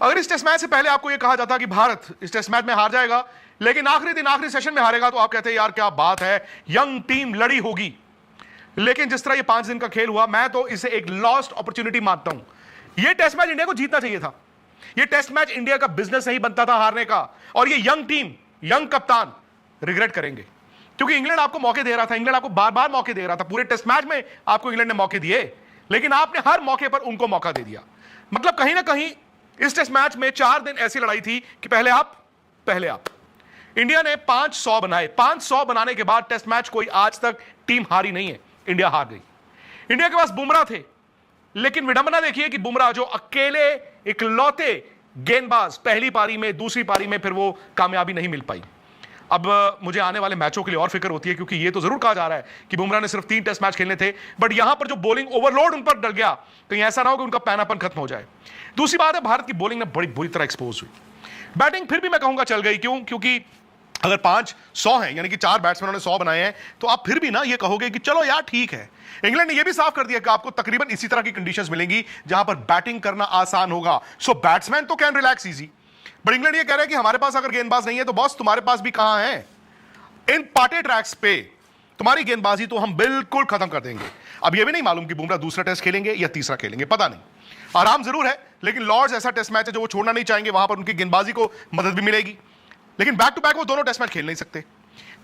अगर इस test match से पहले आपको यह कहा जाता कि भारत इस टेस्ट मैच में हार जाएगा, लेकिन आखिरी दिन आखिरी सेशन में हारेगा, तो आप कहते हैं यार क्या बात है, यंग टीम लड़ी होगी। लेकिन जिस तरह ये 5 दिन का खेल हुआ, मैं तो इसे एक लॉस्ट अपॉर्चुनिटी मानता हूं। यह टेस्ट मैच इंडिया को जीतना चाहिए था। यह टेस्ट मैच इंडिया का बिजनेस नहीं बनता था हारने का, और ये यंग टीम, यंग कप्तान रिग्रेट करेंगे, क्योंकि इंग्लैंड आपको मौके दे रहा था, इंग्लैंड आपको बार बार मौके दे रहा था। पूरे टेस्ट मैच में आपको इंग्लैंड ने मौके दिए, लेकिन आपने हर मौके पर उनको मौका दे दिया। मतलब कहीं ना कहीं इस टेस्ट मैच में 4 दिन ऐसी लड़ाई थी कि पहले आप। इंडिया ने 500 बनाए। 500 बनाने के बाद टेस्ट मैच कोई आज तक टीम हारी नहीं है, इंडिया हार गई। इंडिया के पास बुमराह थे, लेकिन विडंबना देखिए कि बुमराह जो अकेले इकलौते गेंदबाज, पहली पारी में, दूसरी पारी में फिर वो कामयाबी नहीं मिल पाई। अब मुझे आने वाले मैचों के लिए और फिक्र होती है, क्योंकि ये तो जरूर कहा जा रहा है कि बुमराह ने सिर्फ 3 टेस्ट मैच खेलने थे, बट यहां पर जो बॉलिंग ओवरलोड उन पर डल गया, कहीं ऐसा ना हो कि उनका पैनापन खत्म हो जाए। दूसरी बात है, भारत की बॉलिंग में बड़ी बुरी तरह एक्सपोज हुई। बैटिंग फिर भी मैं कहूंगा चल गई। क्यों? क्योंकि अगर 500 हैं, यानी कि 4 बैट्समैनों ने 100 बनाए हैं, तो आप फिर भी ना ये कहोगे कि चलो यार ठीक है। इंग्लैंड ने यह भी साफ कर दिया कि आपको तकरीबन इसी तरह की कंडीशंस मिलेंगी जहां पर बैटिंग करना आसान होगा। सो बैट्समैन तो can relax easy, but England ये कह रहा है कि हमारे पास अगर गेंदबाज नहीं है तो बॉस तुम्हारे पास भी कहां है। इन पाटे ट्रैक्स पे तुम्हारी गेंदबाजी तो हम बिल्कुल खत्म कर देंगे। अब यह भी नहीं मालूम कि बुमराह दूसरा टेस्ट खेलेंगे या तीसरा खेलेंगे, पता नहीं। आराम जरूर है, लेकिन लॉर्ड्स ऐसा टेस्ट मैच है जो वो छोड़ना नहीं चाहेंगे, वहां पर उनकी गेंदबाजी को मदद भी मिलेगी। लेकिन बैक टू बैक वो दोनों टेस्ट मैच खेल नहीं सकते,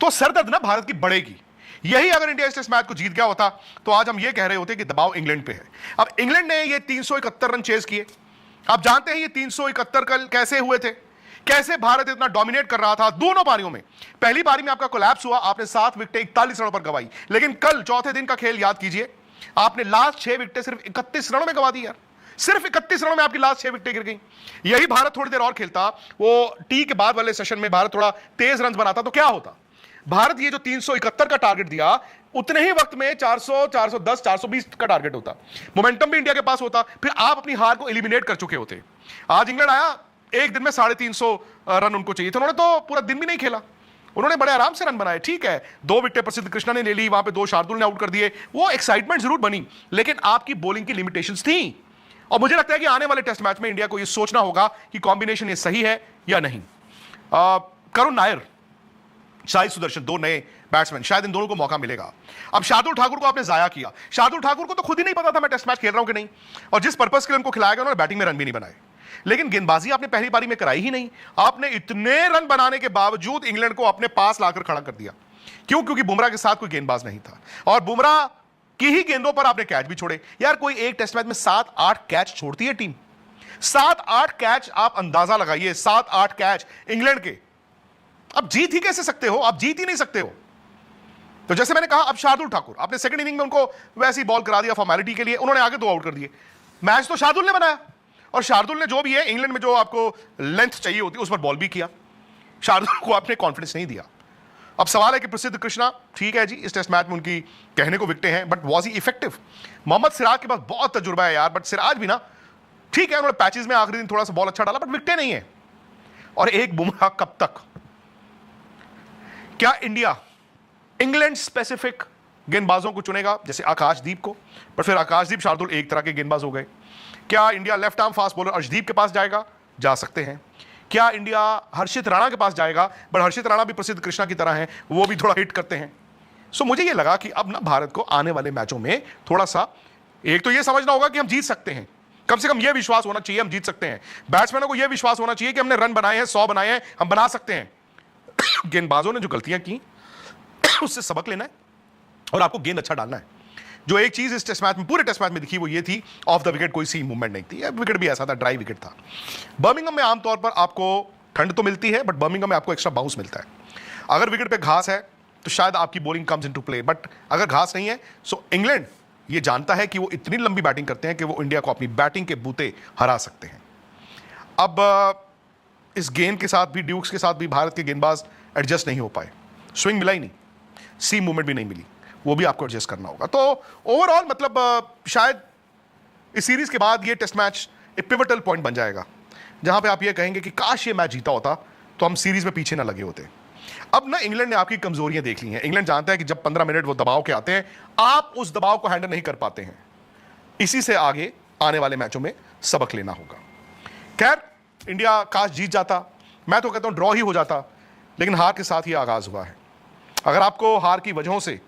तो सरदर्द ना भारत की बढ़ेगी। यही अगर इंडिया इस टेस्ट मैच को जीत गया होता तो आज हम ये कह रहे होते कि दबाव इंग्लैंड पे है। अब इंग्लैंड ने ये 371 रन चेज किए। आप जानते हैं ये 371 कल कैसे हुए थे, कैसे भारत इतना डोमिनेट कर रहा था दोनों पारियों में। पहली पारी में आपका कोलैप्स हुआ, आपने 7 विकेटें 41 रनों पर गंवाई, लेकिन कल चौथे दिन का खेल याद कीजिए, आपने लास्ट 6 विकेटें सिर्फ 31 रनों में गंवा दी यार। सिर्फ 31 रनों में आपकी लास्ट 6 विकेटें गिर गई। यही भारत थोड़ी देर और खेलता, वो टी के बाद वाले सेशन में भारत थोड़ा तेज रन बनाता, तो क्या होता। भारत ये जो 371 का टारगेट दिया, उतने ही वक्त में 400, 410, 420 का टारगेट होता। मोमेंटम भी इंडिया के पास होता, फिर आप अपनी हार को एलिमिनेट कर चुके होते। आज इंग्लैंड आया, एक दिन में 350 रन उनको चाहिए थे, उन्होंने तो पूरा दिन भी नहीं खेला, उन्होंने बड़े आराम से रन बनाए। ठीक है, 2 विकेटें प्रसिद्ध कृष्णा ने ले ली, वहां पे 2 शार्दुल ने आउट कर दिए, वो एक्साइटमेंट जरूर बनी, लेकिन आपकी बॉलिंग की लिमिटेशंस थी। और मुझे लगता है कि आने वाले टेस्ट मैच में इंडिया को यह सोचना होगा कि कॉम्बिनेशन ये सही है या नहीं। करुण नायर, शाहिद सुदर्शन, 2 नए बैट्समैन, शायद इन दोनों को मौका मिलेगा। अब शार्दुल ठाकुर को आपने जाया किया। शार्दुल ठाकुर को तो खुद ही नहीं पता था मैं टेस्ट मैच खेल रहा हूं कि नहीं, और जिस पर्पस के लिए उनको खिलाया गया उन्होंने बैटिंग में रन भी नहीं बनाए। लेकिन गेंदबाजी आपने पहली पारी में कराई ही नहीं। आपने इतने रन बनाने के बावजूद इंग्लैंड को अपने पास लाकर खड़ा कर दिया। क्यों? क्योंकि बुमराह के साथ कोई गेंदबाज नहीं था, और बुमराह की ही गेंदों पर आपने कैच भी छोड़े। यार कोई एक टेस्ट मैच में 7-8 कैच छोड़ती है टीम, 7-8 कैच। आप अंदाजा लगाइए, 7-8 कैच इंग्लैंड के। अब जीत ही कैसे सकते हो? आप जीत ही नहीं सकते हो। तो जैसे मैंने कहा, अब शार्दुल ठाकुर, आपने सेकंड इनिंग में उनको वैसे ही बॉल करा दिया फॉर्मेलिटी के लिए, उन्होंने आगे 2 आउट कर दिए। मैच तो शार्दुल ने बनाया, और शार्दुल ने जो भी है, इंग्लैंड में जो आपको लेंथ चाहिए होती है उस पर बॉल भी किया। शार्दुल को आपने कॉन्फिडेंस नहीं दिया। अब सवाल है कि प्रसिद्ध कृष्णा, ठीक है जी, इस टेस्ट मैच में उनकी कहने को विकेटें हैं, but was he effective? Mohammed Siraj के पास बहुत तजुर्बा है यार, बट सिराज भी ना ठीक है, उन्होंने पैचेस में आखिरी दिन थोड़ा सा बॉल अच्छा डाला, बट विकेटें नहीं है। और एक बुमराह कब तक? क्या इंडिया इंग्लैंड स्पेसिफिक गेंदबाजों को चुनेगा, जैसे आकाशदीप को, पर फिर आकाशदीप शार्दुल एक तरह के गेंदबाज हो गए। क्या India left arm fast bowler Arshdeep के पास जाएगा? जा सकते हैं। क्या इंडिया हर्षित राणा के पास जाएगा? बट हर्षित राणा भी प्रसिद्ध कृष्णा की तरह हैं, वो भी थोड़ा हिट करते हैं। सो मुझे ये लगा कि अब ना भारत को आने वाले मैचों में थोड़ा सा, एक तो ये समझना होगा कि हम जीत सकते हैं, कम से कम ये विश्वास होना चाहिए हम जीत सकते हैं। बैट्समैनों को यह विश्वास होना चाहिए कि हमने रन बनाए हैं, 100 बनाए हैं, हम बना सकते हैं। गेंदबाजों ने जो गलतियां की उससे सबक लेना है, और आपको गेंद अच्छा डालना है। जो एक चीज इस टेस्ट मैच में, पूरे टेस्ट मैच में दिखी, वो ये थी, ऑफ द विकेट कोई सीम मूवमेंट नहीं थी। विकेट भी ऐसा था, ड्राई विकेट था। बर्मिंघम में आमतौर पर आपको ठंड तो मिलती है, बट बर्मिंघम में आपको एक्स्ट्रा बाउंस मिलता है। अगर विकेट पे घास है तो शायद आपकी bowling comes into play, but अगर घास नहीं है, सो इंग्लैंड ये जानता है कि वो इतनी लंबी बैटिंग करते हैं कि वो इंडिया को अपनी बैटिंग के बूते हरा सकते हैं। अब इस गेंद के साथ भी, ड्यूक्स के साथ भी भारत के गेंदबाज एडजस्ट नहीं हो पाए। स्विंग मिला ही नहीं, सीम मूवमेंट भी नहीं मिली, वो भी आपको एडजस्ट करना होगा। तो ओवरऑल मतलब शायद इस सीरीज के बाद ये टेस्ट मैच एक पिवटल पॉइंट बन जाएगा, जहां पे आप ये कहेंगे कि काश ये मैच जीता होता तो हम सीरीज में पीछे ना लगे होते। अब ना इंग्लैंड ने आपकी कमजोरियां देख ली हैं। इंग्लैंड जानता है कि जब 15 मिनट वो दबाव के आते हैं, आप उस दबाव को हैंडल नहीं कर पाते हैं। इसी से आगे आने वाले मैचों में सबक लेना होगा। खैर, इंडिया काश जीत जाता, मैं तो कहता हूं ड्रॉ ही हो जाता, लेकिन हार के साथ ही आगाज हुआ है। अगर आपको हार की वजहों से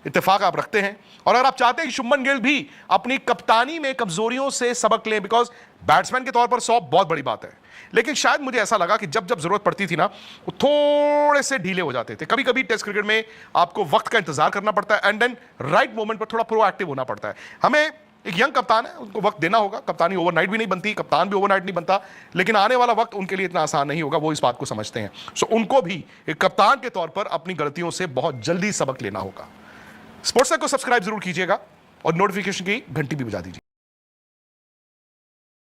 इत्तेफाक आप रखते हैं और अगर आप चाहते हैं कि शुभमन गिल भी अपनी कप्तानी में कमजोरियों से सबक लें, बिकॉज बैट्समैन के तौर पर 100 बहुत बड़ी बात है, लेकिन शायद मुझे ऐसा लगा कि जब जब जरूरत पड़ती थी ना वो थोड़े से ढीले हो जाते थे। कभी कभी टेस्ट क्रिकेट में आपको वक्त का इंतजार करना पड़ता है एंड देन राइट मोमेंट पर थोड़ा प्रोएक्टिव होना पड़ता है। हमें एक यंग कप्तान है, उनको वक्त देना होगा। कप्तानी ओवरनाइट भी नहीं बनती, कप्तान भी ओवरनाइट नहीं बनता, लेकिन आने वाला वक्त उनके लिए इतना आसान नहीं होगा, वो इस बात को समझते हैं। सो उनको भी एक कप्तान के तौर पर अपनी गलतियों से बहुत जल्दी सबक लेना होगा। स्पोर्ट्स को सब्सक्राइब जरूर कीजिएगा और नोटिफिकेशन की घंटी भी बजा दीजिए।